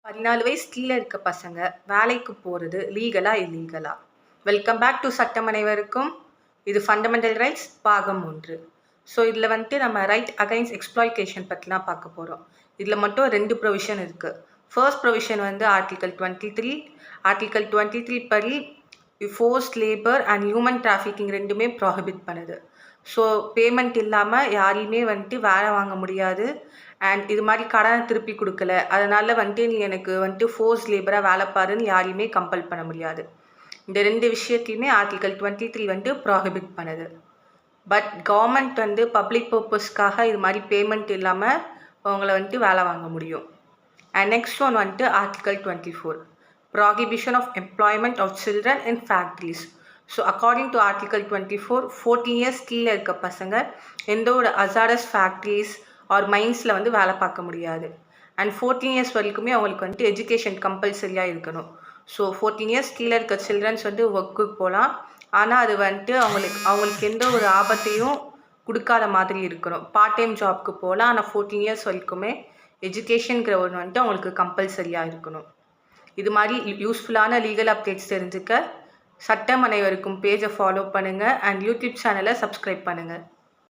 14 வயசு கீழே இருக்க பசங்க வேலைக்கு போகிறது லீகலா இல்லீகலா? வெல்கம் பேக் டு சட்டம் அனைவருக்கும். இது ஃபண்டமெண்டல் ரைட்ஸ் பாகம் 1. ஸோ இதில் நம்ம ரைட் அகைன்ஸ்ட் எக்ஸ்ப்ளாய்டேஷன் பற்றிலாம் பார்க்க போகிறோம். இதில் மட்டும் 2 ப்ரொவிஷன் இருக்குது. First provision article 23. ஆர்டிகல் 23 படி forced labour and human trafficking ரெண்டுமே ப்ராஹிபிட் பண்ணுது. ஸோ பேமெண்ட் இல்லாமல் யாரையுமே வேலை வாங்க முடியாது. அண்ட் இது மாதிரி கடனை திருப்பி கொடுக்கல, அதனால் நீ எனக்கு ஃபோர்ஸ் லேபராக வேலை பாருன்னு யாரையுமே கம்பல் பண்ண முடியாது. இந்த 2 விஷயத்தையுமே ஆர்டிகல் 23 ப்ராஹிபிட் பண்ணுது. பட் கவர்மெண்ட் பப்ளிக் பர்பஸ்க்காக இது மாதிரி பேமெண்ட் இல்லாமல் அவங்கள வேலை வாங்க முடியும். And next one article 24, prohibition of employment of children in factories. So according to article 24, 14 years கீழே இருக்க பசங்க எந்த ஒரு அசாரஸ் ஃபேக்ட்ரிஸ் ஆர் மைன்ஸில் வேலை பார்க்க முடியாது. அண்ட் 14 இயர்ஸ் வரைக்குமே அவங்களுக்கு எஜுகேஷன் கம்பல்சரியாக இருக்கணும். ஸோ 14 இயர்ஸ் கீழே இருக்க சில்ட்ரன்ஸ் ஒர்க்குக்கு போகலாம். ஆனால் அது அவங்களுக்கு எந்த ஒரு ஆபத்தையும் கொடுக்காத மாதிரி இருக்கணும். பார்ட் டைம் ஜாப்க்கு போகலாம், ஆனால் 14 இயர்ஸ் வரைக்குமே எஜுகேஷனுங்கிற ஒன்று அவங்களுக்கு கம்பல்சரியாக இருக்கணும். இது மாதிரி யூஸ்ஃபுல்லான லீகல் அப்டேட்ஸ் தெரிஞ்சுக்க சட்டம் அனைவருக்கும் பேஜை ஃபாலோ பண்ணுங்கள் அண்ட் யூடியூப் சேனலை சப்ஸ்கிரைப் பண்ணுங்கள்.